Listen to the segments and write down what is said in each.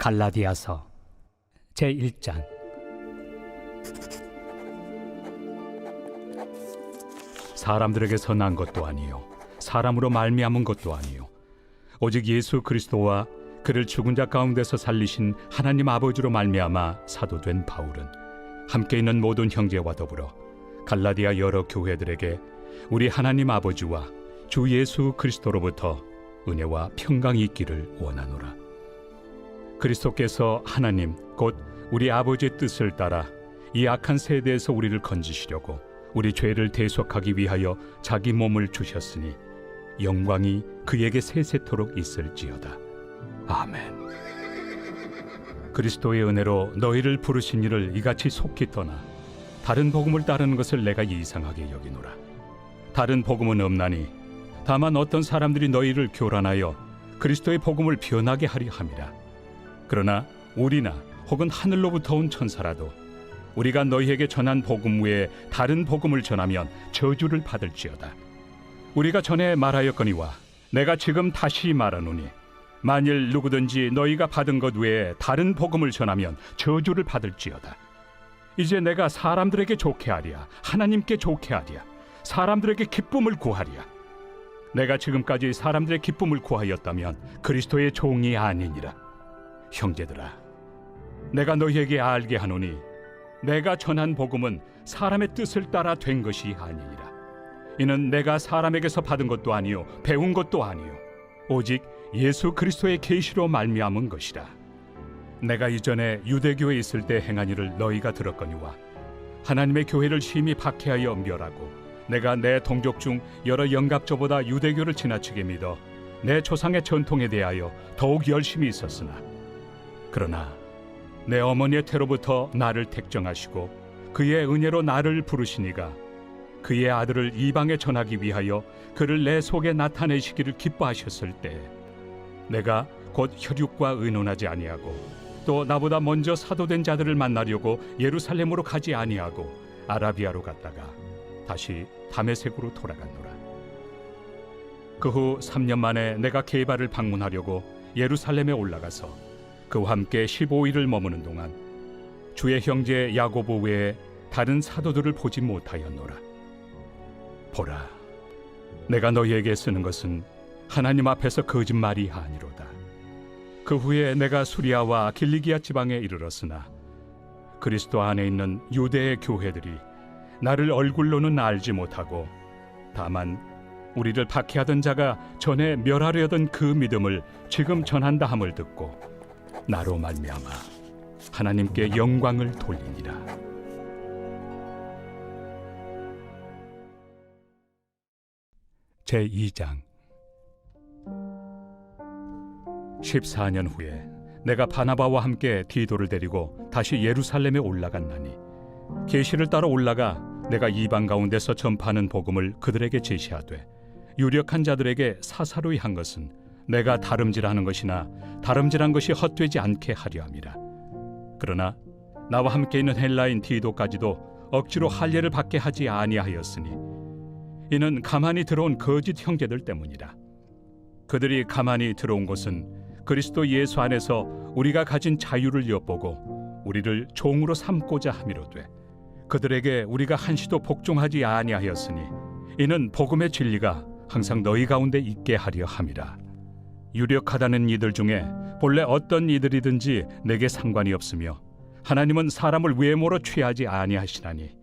갈라디아서 제1장. 사람들에게서 난 것도 아니요 사람으로 말미암은 것도 아니요 오직 예수 그리스도와 그를 죽은 자 가운데서 살리신 하나님 아버지로 말미암아 사도된 바울은 함께 있는 모든 형제와 더불어 갈라디아 여러 교회들에게 우리 하나님 아버지와 주 예수 그리스도로부터 은혜와 평강이 있기를 원하노라. 그리스도께서 하나님 곧 우리 아버지의 뜻을 따라 이 악한 세대에서 우리를 건지시려고 우리 죄를 대속하기 위하여 자기 몸을 주셨으니 영광이 그에게 세세토록 있을지어다. 아멘. 그리스도의 은혜로 너희를 부르신 이를 이같이 속히 떠나 다른 복음을 따르는 것을 내가 이상하게 여기노라. 다른 복음은 없나니 다만 어떤 사람들이 너희를 교란하여 그리스도의 복음을 변하게 하려 함이라. 그러나 우리나 혹은 하늘로부터 온 천사라도 우리가 너희에게 전한 복음 외에 다른 복음을 전하면 저주를 받을지어다. 우리가 전에 말하였거니와 내가 지금 다시 말하노니 만일 누구든지 너희가 받은 것 외에 다른 복음을 전하면 저주를 받을지어다. 이제 내가 사람들에게 좋게 하랴 하나님께 좋게 하랴 사람들에게 기쁨을 구하랴. 내가 지금까지 사람들의 기쁨을 구하였다면 그리스도의 종이 아니니라. 형제들아, 내가 너희에게 알게 하노니 내가 전한 복음은 사람의 뜻을 따라 된 것이 아니니라. 이는 내가 사람에게서 받은 것도 아니요 배운 것도 아니요 오직 예수 그리스도의 계시로 말미암은 것이라. 내가 이전에 유대교에 있을 때 행한 일을 너희가 들었거니와 하나님의 교회를 심히 박해하여 멸하고 내가 내 동족 중 여러 영갑조보다 유대교를 지나치게 믿어 내 조상의 전통에 대하여 더욱 열심히 있었으나 그러나 내 어머니의 태로부터 나를 택정하시고 그의 은혜로 나를 부르시니가 그의 아들을 이방에 전하기 위하여 그를 내 속에 나타내시기를 기뻐하셨을 때 내가 곧 혈육과 의논하지 아니하고 또 나보다 먼저 사도된 자들을 만나려고 예루살렘으로 가지 아니하고 아라비아로 갔다가 다시 다메섹으로 돌아갔노라. 그 후 3년 만에 내가 게바를 방문하려고 예루살렘에 올라가서 그와 함께 15일을 머무는 동안 주의 형제 야고보 외에 다른 사도들을 보지 못하였노라. 보라, 내가 너희에게 쓰는 것은 하나님 앞에서 거짓말이 아니로다. 그 후에 내가 수리아와 길리기아 지방에 이르렀으나 그리스도 안에 있는 유대의 교회들이 나를 얼굴로는 알지 못하고 다만 우리를 박해하던 자가 전에 멸하려던 그 믿음을 지금 전한다 함을 듣고 나로 말미암아 하나님께 영광을 돌리니라. 제2장. 14년 후에 내가 바나바와 함께 디도를 데리고 다시 예루살렘에 올라갔나니 계시를 따라 올라가 내가 이방 가운데서 전파하는 복음을 그들에게 제시하되 유력한 자들에게 사사로이 한 것은 내가 다름질하는 것이나 다름질한 것이 헛되지 않게 하려 함이라. 그러나 나와 함께 있는 헬라인 디도까지도 억지로 할례를 받게 하지 아니하였으니 이는 가만히 들어온 거짓 형제들 때문이라. 그들이 가만히 들어온 것은 그리스도 예수 안에서 우리가 가진 자유를 엿보고 우리를 종으로 삼고자 함이로되 그들에게 우리가 한시도 복종하지 아니하였으니 이는 복음의 진리가 항상 너희 가운데 있게 하려 함이라. 유력하다는 이들 중에 본래 어떤 이들이든지 내게 상관이 없으며 하나님은 사람을 외모로 취하지 아니하시나니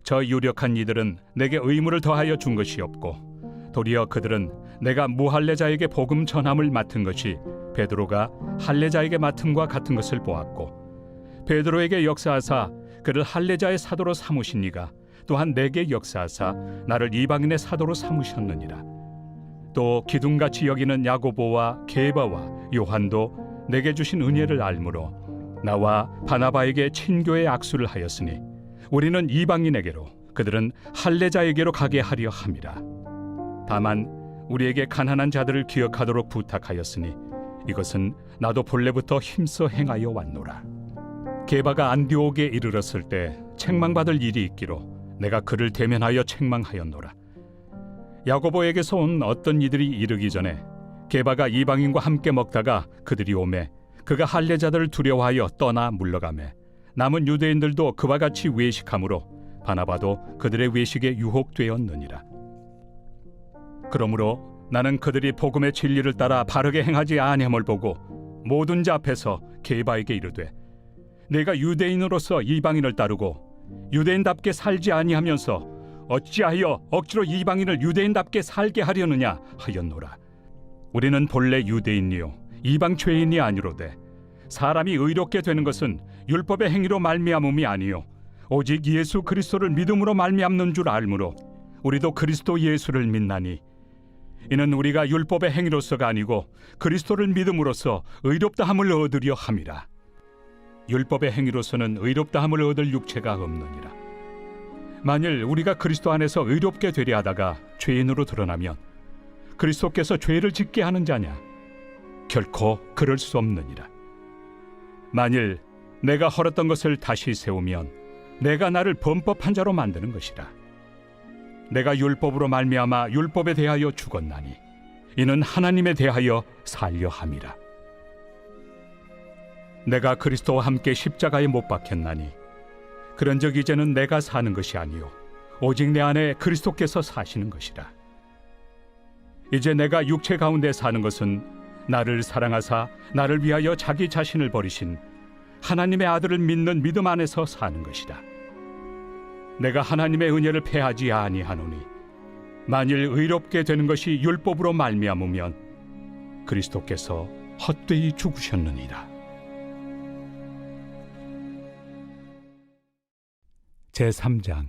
저 유력한 이들은 내게 의무를 더하여 준 것이 없고 도리어 그들은 내가 무할례자에게 복음 전함을 맡은 것이 베드로가 할례자에게 맡음과 같은 것을 보았고 베드로에게 역사하사 그를 할례자의 사도로 삼으신 이가 또한 내게 역사하사 나를 이방인의 사도로 삼으셨느니라. 또 기둥같이 여기는 야고보와 게바와 요한도 내게 주신 은혜를 알므로 나와 바나바에게 친교의 악수를 하였으니 우리는 이방인에게로 그들은 할례자에게로 가게 하려 함이라. 다만 우리에게 가난한 자들을 기억하도록 부탁하였으니 이것은 나도 본래부터 힘써 행하여 왔노라. 게바가 안디옥에 이르렀을 때 책망받을 일이 있기로 내가 그를 대면하여 책망하였노라. 야고보에게서 온 어떤 이들이 이르기 전에 게바가 이방인과 함께 먹다가 그들이 오매 그가 할례자들을 두려워하여 떠나 물러가매 남은 유대인들도 그와 같이 외식하므로 바나바도 그들의 외식에 유혹되었느니라. 그러므로 나는 그들이 복음의 진리를 따라 바르게 행하지 아니함을 보고 모든 자 앞에서 게바에게 이르되, 내가 유대인으로서 이방인을 따르고 유대인답게 살지 아니하면서 어찌하여 억지로 이방인을 유대인답게 살게 하려느냐 하였노라. 우리는 본래 유대인이요 이방 죄인이 아니로되 사람이 의롭게 되는 것은 율법의 행위로 말미암음이 아니요 오직 예수 그리스도를 믿음으로 말미암는 줄 알므로 우리도 그리스도 예수를 믿나니, 이는 우리가 율법의 행위로서가 아니고 그리스도를 믿음으로써 의롭다함을 얻으려 함이라. 율법의 행위로서는 의롭다함을 얻을 육체가 없느니라. 만일 우리가 그리스도 안에서 의롭게 되려 하다가 죄인으로 드러나면 그리스도께서 죄를 짓게 하는 자냐? 결코 그럴 수 없느니라. 만일 내가 헐었던 것을 다시 세우면 내가 나를 범법한 자로 만드는 것이라. 내가 율법으로 말미암아 율법에 대하여 죽었나니 이는 하나님에 대하여 살려 함이라. 내가 그리스도와 함께 십자가에 못 박혔나니 그런즉 이제는 내가 사는 것이 아니요 오직 내 안에 그리스도께서 사시는 것이라. 이제 내가 육체 가운데 사는 것은 나를 사랑하사 나를 위하여 자기 자신을 버리신 하나님의 아들을 믿는 믿음 안에서 사는 것이다. 내가 하나님의 은혜를 패하지 아니하노니 만일 의롭게 되는 것이 율법으로 말미암으면 그리스도께서 헛되이 죽으셨느니라. 제3장.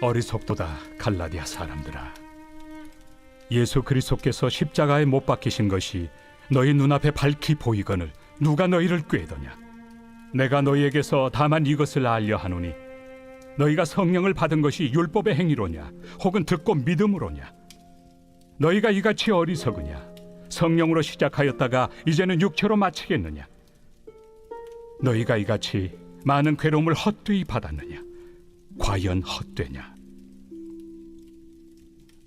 어리석도다 갈라디아 사람들아, 예수 그리스도께서 십자가에 못 박히신 것이 너희 눈앞에 밝히 보이거늘 누가 너희를 꾀더냐? 내가 너희에게서 다만 이것을 알려 하노니 너희가 성령을 받은 것이 율법의 행위로냐 혹은 듣고 믿음으로냐? 너희가 이같이 어리석으냐? 성령으로 시작하였다가 이제는 육체로 마치겠느냐? 너희가 이같이 많은 괴로움을 헛되이 받았느냐? 과연 헛되냐?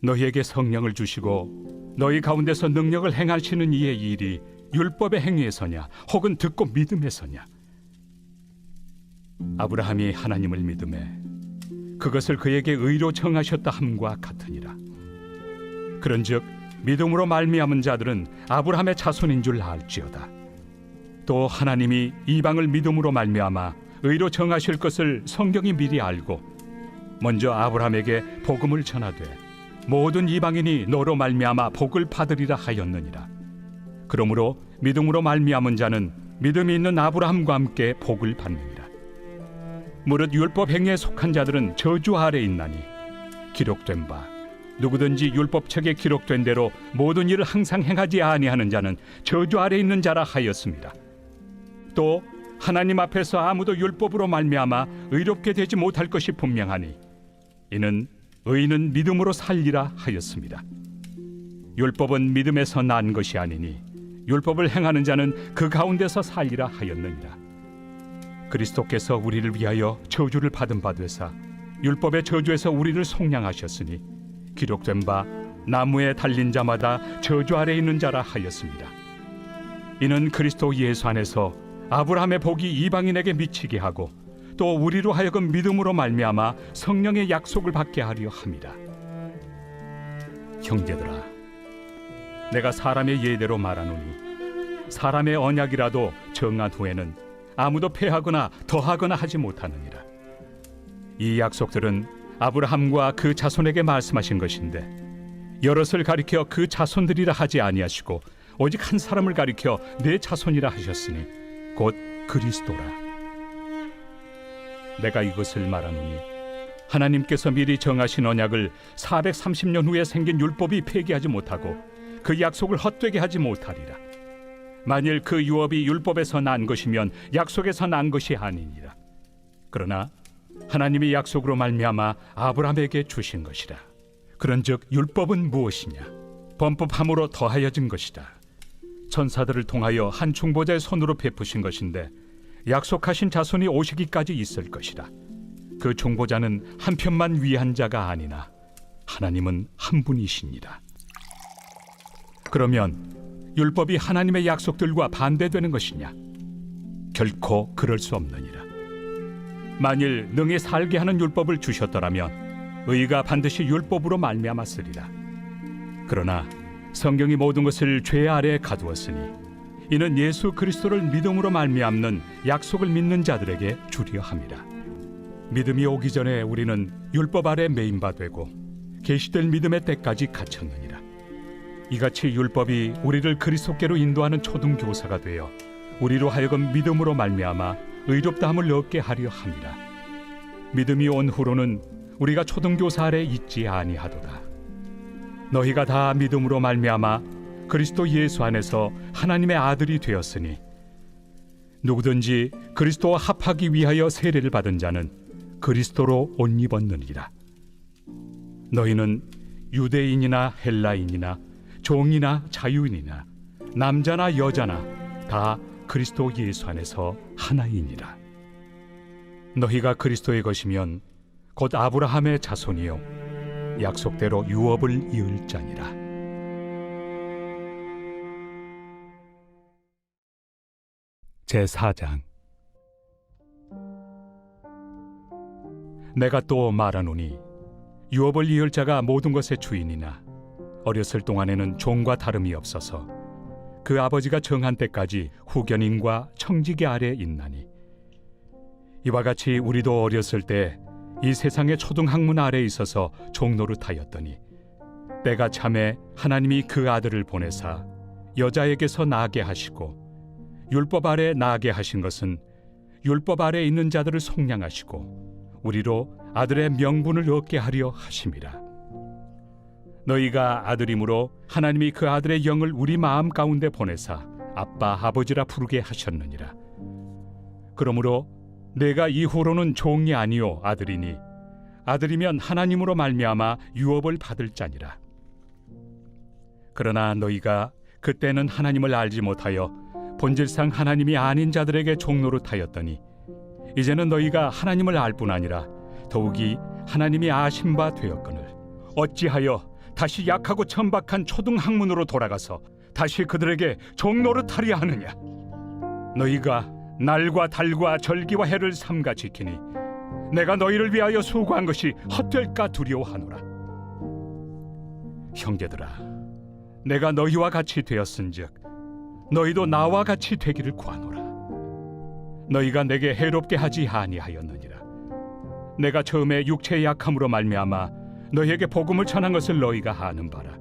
너희에게 성령을 주시고 너희 가운데서 능력을 행하시는 이의 일이 율법의 행위에서냐 혹은 듣고 믿음에서냐? 아브라함이 하나님을 믿음에 그것을 그에게 의로 정하셨다 함과 같으니라. 그런즉 믿음으로 말미암은 자들은 아브라함의 자손인 줄 알지어다. 또 하나님이 이방을 믿음으로 말미암아 의로 정하실 것을 성경이 미리 알고 먼저 아브라함에게 복음을 전하되 모든 이방인이 너로 말미암아 복을 받으리라 하였느니라. 그러므로 믿음으로 말미암은 자는 믿음이 있는 아브라함과 함께 복을 받느니라. 무릇 율법 행위에 속한 자들은 저주 아래 있나니 기록된 바 누구든지 율법책에 기록된 대로 모든 일을 항상 행하지 아니하는 자는 저주 아래 있는 자라 하였습니다. 또 하나님 앞에서 아무도 율법으로 말미암아 의롭게 되지 못할 것이 분명하니 이는 의인은 믿음으로 살리라 하였습니다. 율법은 믿음에서 난 것이 아니니 율법을 행하는 자는 그 가운데서 살리라 하였느니라. 그리스도께서 우리를 위하여 저주를 받은 바 되사 율법의 저주에서 우리를 속량하셨으니 기록된 바 나무에 달린 자마다 저주 아래 있는 자라 하였습니다. 이는 그리스도 예수 안에서 아브라함의 복이 이방인에게 미치게 하고 또 우리로 하여금 믿음으로 말미암아 성령의 약속을 받게 하려 함이라. 형제들아, 내가 사람의 예대로 말하노니 사람의 언약이라도 정한 후에는 아무도 폐하거나 더하거나 하지 못하느니라. 이 약속들은 아브라함과 그 자손에게 말씀하신 것인데 여럿을 가리켜 그 자손들이라 하지 아니하시고 오직 한 사람을 가리켜 내 자손이라 하셨으니 곧 그리스도라. 내가 이것을 말하노니 하나님께서 미리 정하신 언약을 430년 후에 생긴 율법이 폐기하지 못하고 그 약속을 헛되게 하지 못하리라. 만일 그 유업이 율법에서 난 것이면 약속에서 난 것이 아니니라. 그러나 하나님이 약속으로 말미암아 아브라함에게 주신 것이라. 그런즉 율법은 무엇이냐? 범법함으로 더하여진 것이다. 천사들을 통하여 한 중보자의 손으로 베푸신 것인데 약속하신 자손이 오시기까지 있을 것이다. 그 중보자는 한 편만 위한 자가 아니나 하나님은 한 분이시니라. 그러면 율법이 하나님의 약속들과 반대되는 것이냐? 결코 그럴 수 없느니라. 만일 능히 살게 하는 율법을 주셨더라면 의가 반드시 율법으로 말미암았으리라. 그러나 성경이 모든 것을 죄 아래에 가두었으니 이는 예수 그리스도를 믿음으로 말미암는 약속을 믿는 자들에게 주려 함이라. 믿음이 오기 전에 우리는 율법 아래 매인 바 되고 계시될 믿음의 때까지 갇혔느니라. 이같이 율법이 우리를 그리스도께로 인도하는 초등교사가 되어 우리로 하여금 믿음으로 말미암아 의롭다함을 얻게 하려 함이라. 믿음이 온 후로는 우리가 초등교사 아래 있지 아니하도다. 너희가 다 믿음으로 말미암아 그리스도 예수 안에서 하나님의 아들이 되었으니 누구든지 그리스도와 합하기 위하여 세례를 받은 자는 그리스도로 옷 입었느니라. 너희는 유대인이나 헬라인이나 종이나 자유인이나 남자나 여자나 다 그리스도 예수 안에서 하나이니라. 너희가 그리스도의 것이면 곧 아브라함의 자손이요 약속대로 유업을 이을 자니라. 제4장. 내가 또 말하노니 유업을 이을 자가 모든 것의 주인이나 어렸을 동안에는 종과 다름이 없어서 그 아버지가 정한 때까지 후견인과 청지기 아래 있나니 이와 같이 우리도 어렸을 때 이 세상의 초등학문 아래 있어서 종노릇하였더니 때가 참에 하나님이 그 아들을 보내사 여자에게서 나게 하시고 율법 아래 나게 하신 것은 율법 아래 있는 자들을 속량하시고 우리로 아들의 명분을 얻게 하려 하심이라. 너희가 아들이므로 하나님이 그 아들의 영을 우리 마음 가운데 보내사 아빠 아버지라 부르게 하셨느니라. 그러므로 내가 이후로는 종이 아니요 아들이니 아들이면 하나님으로 말미암아 유업을 받을 자니라. 그러나 너희가 그때는 하나님을 알지 못하여 본질상 하나님이 아닌 자들에게 종노릇하였더니 이제는 너희가 하나님을 알 뿐 아니라 더욱이 하나님이 아신 바 되었거늘 어찌하여 다시 약하고 천박한 초등학문으로 돌아가서 다시 그들에게 종노릇하려 하느냐? 너희가 날과 달과 절기와 해를 삼가 지키니 내가 너희를 위하여 수고한 것이 헛될까 두려워하노라. 형제들아, 내가 너희와 같이 되었은즉 너희도 나와 같이 되기를 구하노라. 너희가 내게 해롭게 하지 아니하였느니라. 내가 처음에 육체의 약함으로 말미암아 너희에게 복음을 전한 것을 너희가 아는 바라.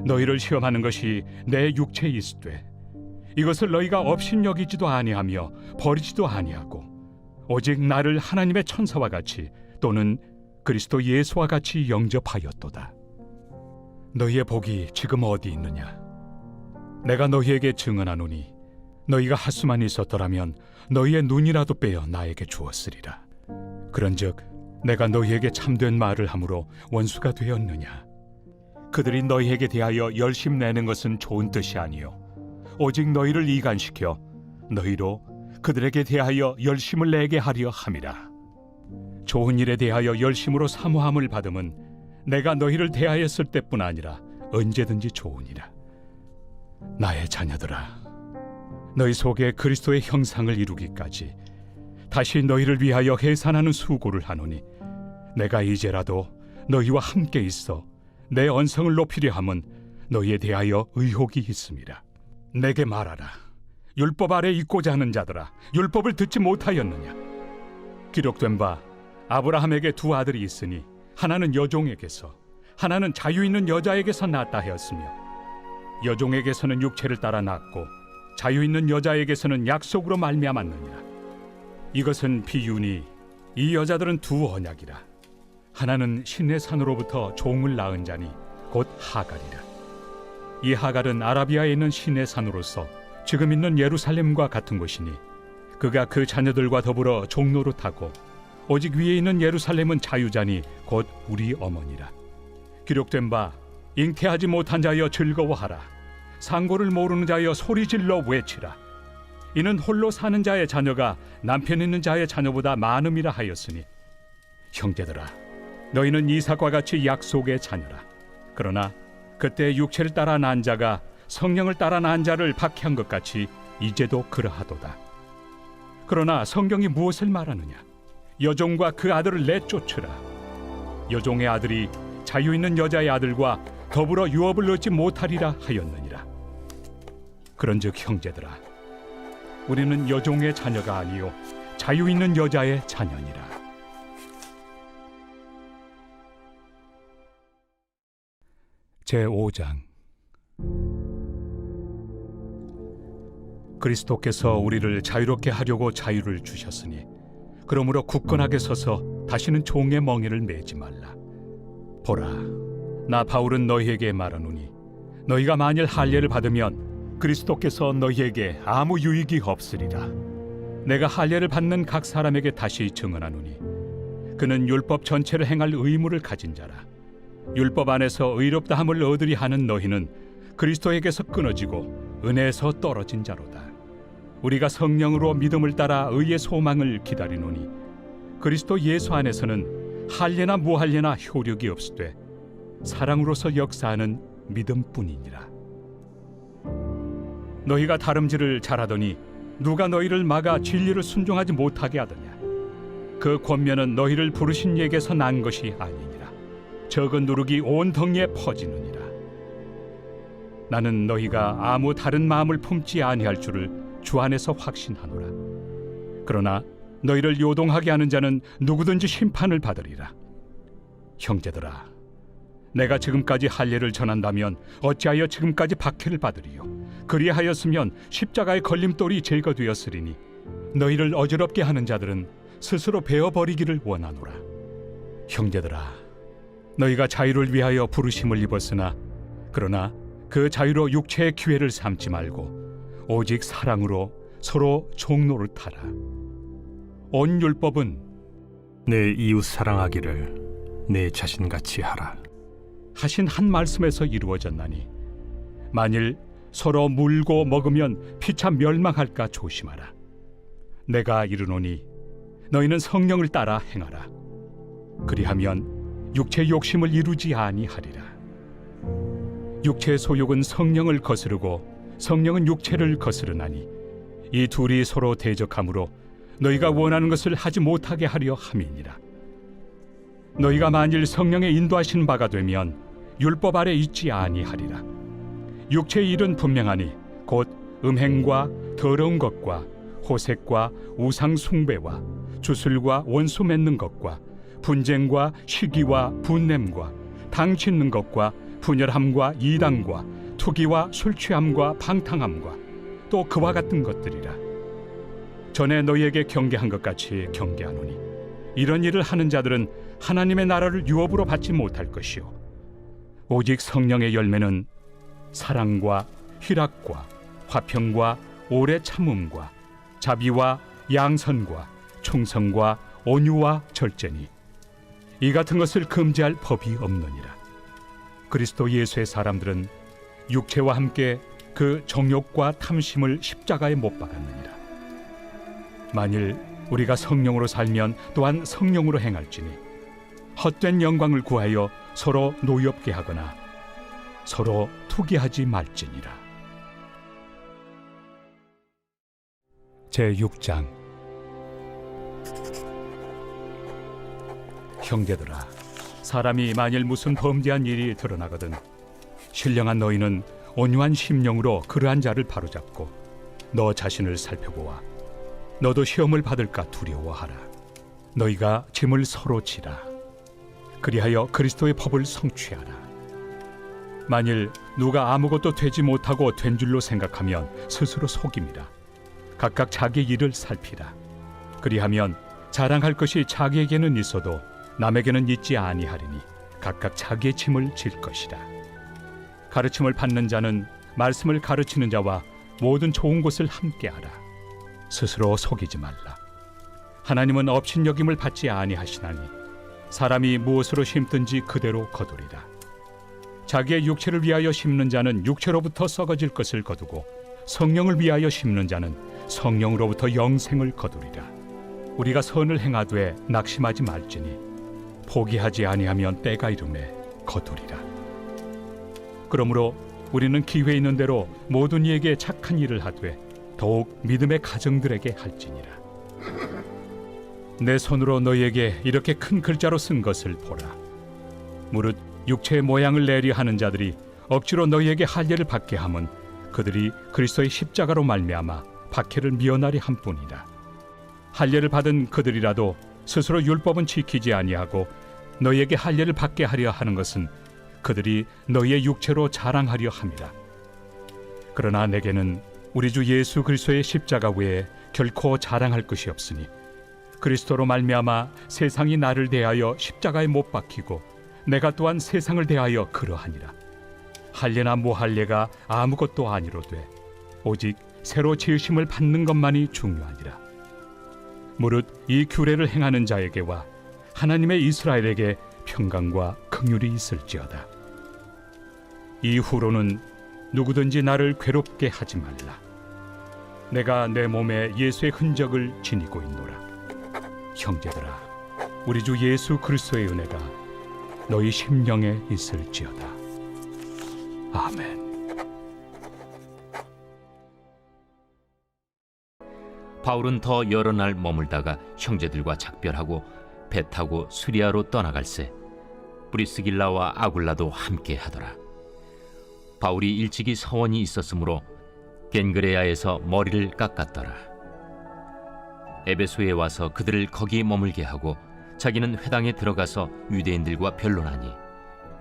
너희를 시험하는 것이 내 육체에 있으되 이것을 너희가 업신여기지도 아니하며 버리지도 아니하고 오직 나를 하나님의 천사와 같이 또는 그리스도 예수와 같이 영접하였도다. 너희의 복이 지금 어디 있느냐? 내가 너희에게 증언하노니 너희가 하수만 있었더라면 너희의 눈이라도 빼어 나에게 주었으리라. 그런즉 내가 너희에게 참된 말을 함으로 원수가 되었느냐? 그들이 너희에게 대하여 열심 내는 것은 좋은 뜻이 아니요 오직 너희를 이간시켜 너희로 그들에게 대하여 열심을 내게 하려 함이라. 좋은 일에 대하여 열심으로 사모함을 받음은 내가 너희를 대하였을 때뿐 아니라 언제든지 좋으니라. 나의 자녀들아, 너희 속에 그리스도의 형상을 이루기까지 다시 너희를 위하여 해산하는 수고를 하노니 내가 이제라도 너희와 함께 있어 내 언성을 높이려 함은 너희에 대하여 의혹이 있음이라. 내게 말하라. 율법 아래 있고자 하는 자들아, 율법을 듣지 못하였느냐? 기록된 바 아브라함에게 두 아들이 있으니 하나는 여종에게서 하나는 자유 있는 여자에게서 낳았다 하였으며 여종에게서는 육체를 따라 낳고 자유 있는 여자에게서는 약속으로 말미암았느니라. 이것은 비유니 이 여자들은 두 언약이라. 하나는 신의 산으로부터 종을 낳은 자니 곧 하갈이라. 이 하갈은 아라비아에 있는 신의 산으로서 지금 있는 예루살렘과 같은 곳이니 그가 그 자녀들과 더불어 종노릇하고 오직 위에 있는 예루살렘은 자유자니 곧 우리 어머니라. 기록된 바 잉태하지 못한 자여 즐거워하라. 상고를 모르는 자여 소리질러 외치라. 이는 홀로 사는 자의 자녀가 남편 있는 자의 자녀보다 많음이라 하였으니 형제들아, 너희는 이삭과 같이 약속의 자녀라. 그러나 그때 육체를 따라 난 자가 성령을 따라 난 자를 박해한 것 같이 이제도 그러하도다. 그러나 성경이 무엇을 말하느냐? 여종과 그 아들을 내쫓으라. 여종의 아들이 자유 있는 여자의 아들과 더불어 유업을 얻지 못하리라 하였느니라. 그런즉 형제들아, 우리는 여종의 자녀가 아니요 자유 있는 여자의 자녀니라. 제5장. 그리스도께서 우리를 자유롭게 하려고 자유를 주셨으니 그러므로 굳건하게 서서 다시는 종의 멍에를 매지 말라. 보라, 나 바울은 너희에게 말하노니 너희가 만일 할례를 받으면 그리스도께서 너희에게 아무 유익이 없으리라. 내가 할례를 받는 각 사람에게 다시 증언하노니 그는 율법 전체를 행할 의무를 가진 자라. 율법 안에서 의롭다함을 얻으리 하는 너희는 그리스도에게서 끊어지고 은혜에서 떨어진 자로다. 우리가 성령으로 믿음을 따라 의의 소망을 기다리노니 그리스도 예수 안에서는 할례나 무할례나 효력이 없으되 사랑으로서 역사하는 믿음뿐이니라. 너희가 다름질을 잘하더니 누가 너희를 막아 진리를 순종하지 못하게 하더냐? 그 권면은 너희를 부르신 이에게서 난 것이 아니니라. 적은 누룩이 온 덩이에 퍼지느니라. 나는 너희가 아무 다른 마음을 품지 아니할 줄을 주 안에서 확신하노라. 그러나 너희를 요동하게 하는 자는 누구든지 심판을 받으리라. 형제들아, 내가 지금까지 할례를 전한다면 어찌하여 지금까지 박해를 받으리요? 그리하였으면 십자가의 걸림돌이 제거되었으리니 너희를 어지럽게 하는 자들은 스스로 베어버리기를 원하노라. 형제들아, 너희가 자유를 위하여 부르심을 입었으나 그러나 그 자유로 육체의 기회를 삼지 말고 오직 사랑으로 서로 종노릇하라. 온 율법은 내 이웃 사랑하기를 내 자신같이 하라 하신 한 말씀에서 이루어졌나니 만일 서로 물고 먹으면 피차 멸망할까 조심하라. 내가 이르노니 너희는 성령을 따라 행하라. 그리하면 육체의 욕심을 이루지 아니하리라. 육체의 소욕은 성령을 거스르고 성령은 육체를 거스르나니 이 둘이 서로 대적하므로 너희가 원하는 것을 하지 못하게 하려 함이니라. 너희가 만일 성령의 인도하신 바가 되면 율법 아래 있지 아니하리라. 육체의 일은 분명하니 곧 음행과 더러운 것과 호색과 우상 숭배와 주술과 원수 맺는 것과 분쟁과 시기와 분냄과 당 짓는 것과 분열함과 이단과 투기와 술 취함과 방탕함과 또 그와 같은 것들이라. 전에 너희에게 경계한 것 같이 경계하노니 이런 일을 하는 자들은 하나님의 나라를 유업으로 받지 못할 것이요 오직 성령의 열매는 사랑과 희락과 화평과 오래 참음과 자비와 양선과 충성과 온유와 절제니 이 같은 것을 금지할 법이 없느니라. 그리스도 예수의 사람들은 육체와 함께 그 정욕과 탐심을 십자가에 못 박았느니라. 만일 우리가 성령으로 살면 또한 성령으로 행할지니 헛된 영광을 구하여 서로 노엽게 하거나 서로 투기하지 말지니라. 제6장. 형제들아, 사람이 만일 무슨 범죄한 일이 드러나거든 신령한 너희는 온유한 심령으로 그러한 자를 바로잡고 너 자신을 살펴보아 너도 시험을 받을까 두려워하라. 너희가 짐을 서로 지라. 그리하여 그리스도의 법을 성취하라. 만일 누가 아무것도 되지 못하고 된 줄로 생각하면 스스로 속임이라. 각각 자기 일을 살피라. 그리하면 자랑할 것이 자기에게는 있어도 남에게는 있지 아니하리니 각각 자기의 짐을 질 것이라. 가르침을 받는 자는 말씀을 가르치는 자와 모든 좋은 것을 함께하라. 스스로 속이지 말라. 하나님은 업신여김을 받지 아니하시나니 사람이 무엇으로 심든지 그대로 거두리라. 자기의 육체를 위하여 심는 자는 육체로부터 썩어질 것을 거두고 성령을 위하여 심는 자는 성령으로부터 영생을 거두리라. 우리가 선을 행하되 낙심하지 말지니 포기하지 아니하면 때가 이르매 거두리라. 그러므로 우리는 기회 있는 대로 모든 이에게 착한 일을 하되 더욱 믿음의 가정들에게 할지니라. 내 손으로 너희에게 이렇게 큰 글자로 쓴 것을 보라. 무릇 육체의 모양을 내리 하는 자들이 억지로 너희에게 할례를 받게 함은 그들이 그리스도의 십자가로 말미암아 박해를 미연하리 함뿐이라. 할례를 받은 그들이라도 스스로 율법은 지키지 아니하고 너희에게 할례를 받게 하려 하는 것은 그들이 너희의 육체로 자랑하려 함이라. 그러나 내게는 우리 주 예수 그리스도의 십자가 외에 결코 자랑할 것이 없으니 그리스도로 말미암아 세상이 나를 대하여 십자가에 못 박히고 내가 또한 세상을 대하여 그러하니라. 할례나 무할례가 아무것도 아니로되 오직 새로 지으심을 받는 것만이 중요하니라. 무릇 이 규례를 행하는 자에게와 하나님의 이스라엘에게 평강과 긍휼이 있을지어다. 이후로는 누구든지 나를 괴롭게 하지 말라. 내가 내 몸에 예수의 흔적을 지니고 있노라. 형제들아, 우리 주 예수 그리스도의 은혜가 너희 심령에 있을지어다. 아멘. 바울은 더 여러 날 머물다가 형제들과 작별하고 배 타고 수리아로 떠나갈새 브리스길라와 아굴라도 함께 하더라. 바울이 일찍이 서원이 있었으므로 겐그레아에서 머리를 깎았더라. 에베소에 와서 그들을 거기 머물게 하고 자기는 회당에 들어가서 유대인들과 변론하니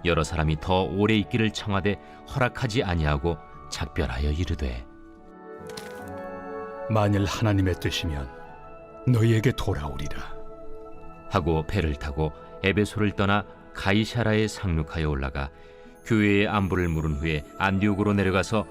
여러 사람이 더 오래 있기를 청하되 허락하지 아니하고 작별하여 이르되 만일 하나님의 뜻이면 너희에게 돌아오리라 하고 배를 타고 에베소를 떠나 가이사라에 상륙하여 올라가 교회의 안부를 물은 후에 안디옥으로 내려가서